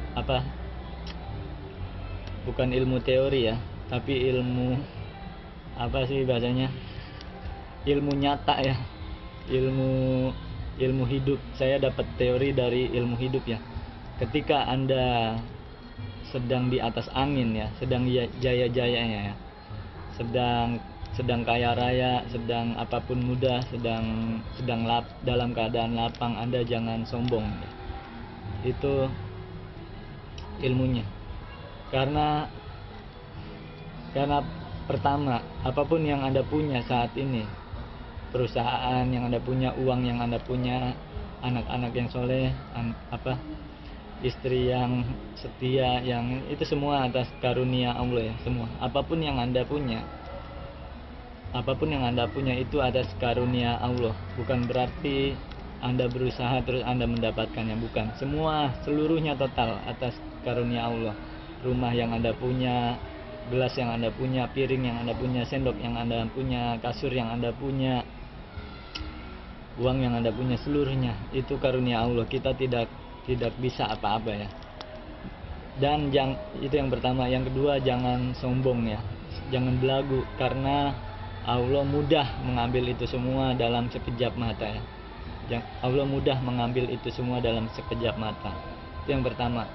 bukan ilmu teori ya, tapi ilmu ilmu nyata ya, ilmu hidup. Saya dapat teori dari ilmu hidup ya. Ketika Anda sedang di atas angin ya, sedang jaya-jayanya ya, sedang kaya raya, sedang apapun mudah, sedang dalam keadaan lapang, Anda jangan sombong ya. Itu ilmunya. Karena pertama, apapun yang Anda punya saat ini, perusahaan yang Anda punya, uang yang Anda punya, anak-anak yang soleh, istri yang setia, yang itu semua atas karunia Allah ya, semua. Apapun yang Anda punya itu atas karunia Allah. Bukan berarti Anda berusaha terus Anda mendapatkannya, bukan. Seluruhnya total atas karunia Allah. Rumah yang Anda punya, gelas yang Anda punya, piring yang Anda punya, sendok yang Anda punya, kasur yang Anda punya, uang yang Anda punya, seluruhnya itu karunia Allah. Kita tidak bisa apa-apa ya. Dan itu yang pertama. Yang kedua, jangan sombong ya, jangan belagu, karena Allah mudah mengambil itu semua dalam sekejap mata ya. Allah mudah mengambil itu semua dalam sekejap mata. Itu yang pertama.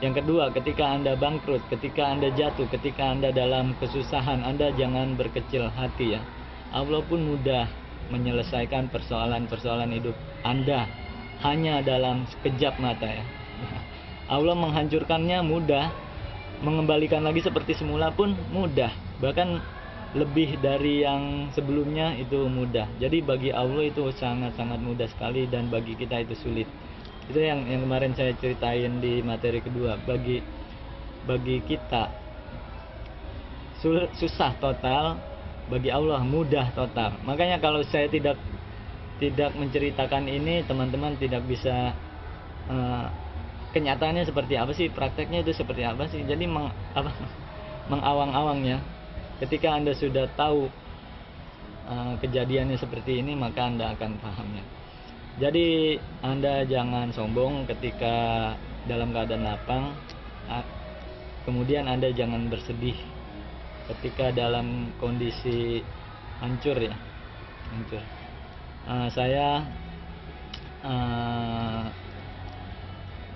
Yang kedua, ketika Anda bangkrut, ketika Anda jatuh, ketika Anda dalam kesusahan, Anda jangan berkecil hati ya. Allah pun mudah menyelesaikan persoalan-persoalan hidup Anda hanya dalam sekejap mata ya. Allah menghancurkannya mudah, mengembalikan lagi seperti semula pun mudah, bahkan lebih dari yang sebelumnya itu mudah. Jadi bagi Allah itu sangat-sangat mudah sekali, dan bagi kita itu sulit. Itu yang kemarin saya ceritain di materi kedua. Bagi kita susah total, bagi Allah mudah total. Makanya kalau saya tidak menceritakan ini, teman-teman tidak bisa kenyataannya seperti apa sih, prakteknya itu seperti apa sih. Jadi mengawang-awang ya. Ketika Anda sudah tahu kejadiannya seperti ini, maka Anda akan pahamnya. Jadi Anda jangan sombong ketika dalam keadaan lapang, kemudian Anda jangan bersedih ketika dalam kondisi hancur ya, hancur.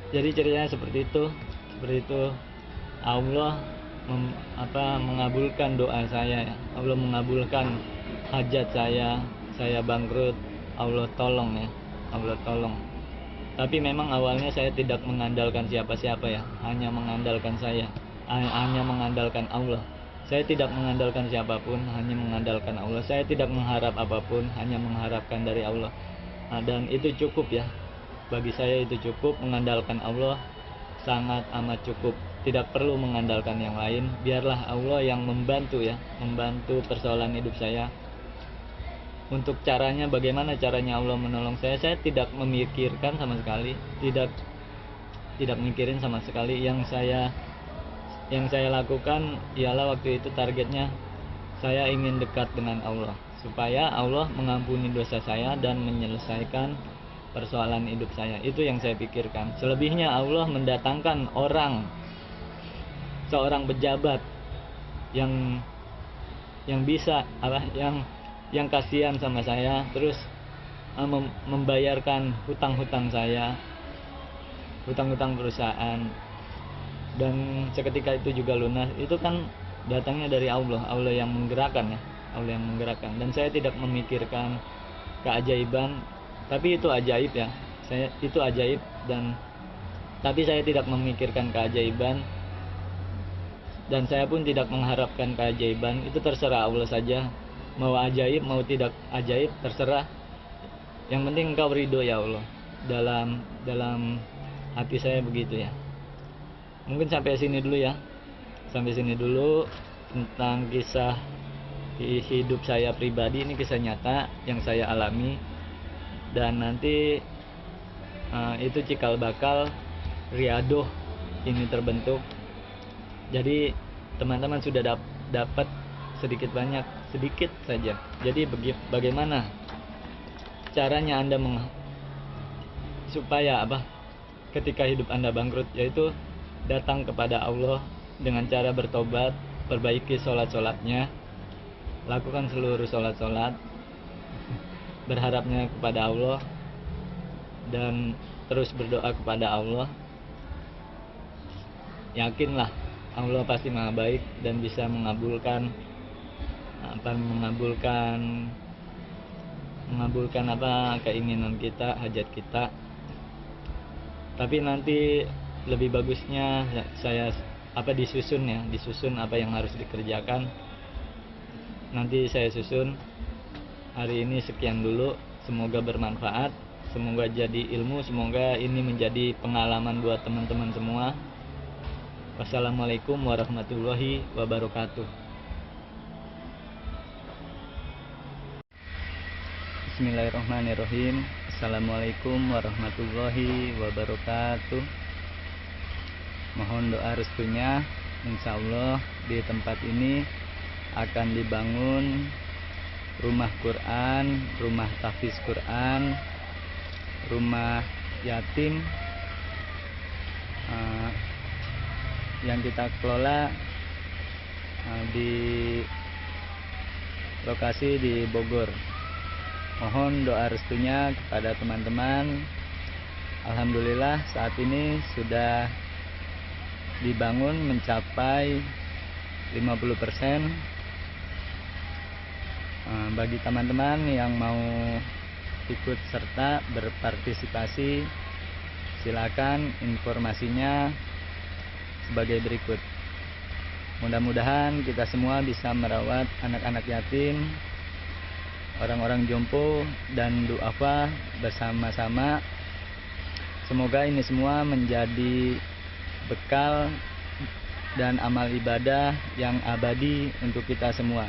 Jadi ceritanya seperti itu. Allah mengabulkan doa saya ya. Allah mengabulkan hajat saya bangkrut, Allah tolong ya, Allah tolong. Tapi memang awalnya saya tidak mengandalkan siapa-siapa ya, hanya mengandalkan hanya mengandalkan Allah. Saya tidak mengandalkan siapapun, hanya mengandalkan Allah. Saya tidak mengharap apapun, hanya mengharapkan dari Allah. Dan itu cukup ya, bagi saya itu cukup. Mengandalkan Allah sangat amat cukup, tidak perlu mengandalkan yang lain. Biarlah Allah yang membantu ya, membantu persoalan hidup saya. Untuk caranya, bagaimana caranya Allah menolong saya tidak memikirkan sama sekali, tidak mikirin sama sekali. Yang saya lakukan ialah waktu itu targetnya saya ingin dekat dengan Allah, supaya Allah mengampuni dosa saya dan menyelesaikan persoalan hidup saya. Itu yang saya pikirkan. Selebihnya Allah mendatangkan seorang pejabat yang bisa yang kasihan sama saya, terus membayarkan hutang-hutang saya, hutang-hutang perusahaan, dan seketika itu juga lunas. Itu kan datangnya dari Allah yang menggerakkan ya, Allah yang menggerakkan. Dan saya tidak memikirkan keajaiban, tapi itu ajaib ya, itu ajaib. Tapi saya tidak memikirkan keajaiban, dan saya pun tidak mengharapkan keajaiban. Itu terserah Allah saja, mau ajaib mau tidak ajaib terserah. Yang penting Engkau ridho ya Allah. Dalam hati saya begitu ya. Mungkin sampai sini dulu ya, sampai sini dulu tentang kisah hidup saya pribadi. Ini kisah nyata yang saya alami, dan nanti itu cikal bakal riadoh ini terbentuk. Jadi teman-teman sudah dapat sedikit saja. Jadi bagaimana caranya Anda supaya ketika hidup Anda bangkrut, yaitu datang kepada Allah dengan cara bertobat, perbaiki sholat-sholatnya, lakukan seluruh sholat-sholat, berharapnya kepada Allah, dan terus berdoa kepada Allah. Yakinlah Allah pasti Maha Baik dan bisa mengabulkan keinginan kita, hajat kita. Tapi nanti lebih bagusnya saya disusun apa yang harus dikerjakan. Nanti saya susun. Hari ini sekian dulu, semoga bermanfaat, semoga jadi ilmu, semoga ini menjadi pengalaman buat teman-teman semua. Wassalamualaikum warahmatullahi wabarakatuh. Bismillahirrahmanirrahim. Assalamualaikum warahmatullahi wabarakatuh. Mohon doa restunya, insya Allah di tempat ini akan dibangun rumah Quran, rumah tahfiz Quran, rumah yatim yang kita kelola di lokasi di Bogor. Mohon doa restunya kepada teman-teman. Alhamdulillah saat ini sudah dibangun mencapai 50%. Bagi teman-teman yang mau ikut serta berpartisipasi, silakan informasinya sebagai berikut. Mudah-mudahan kita semua bisa merawat anak-anak yatim, orang-orang jompo, dan duafa bersama-sama. Semoga ini semua menjadi bekal dan amal ibadah yang abadi untuk kita semua.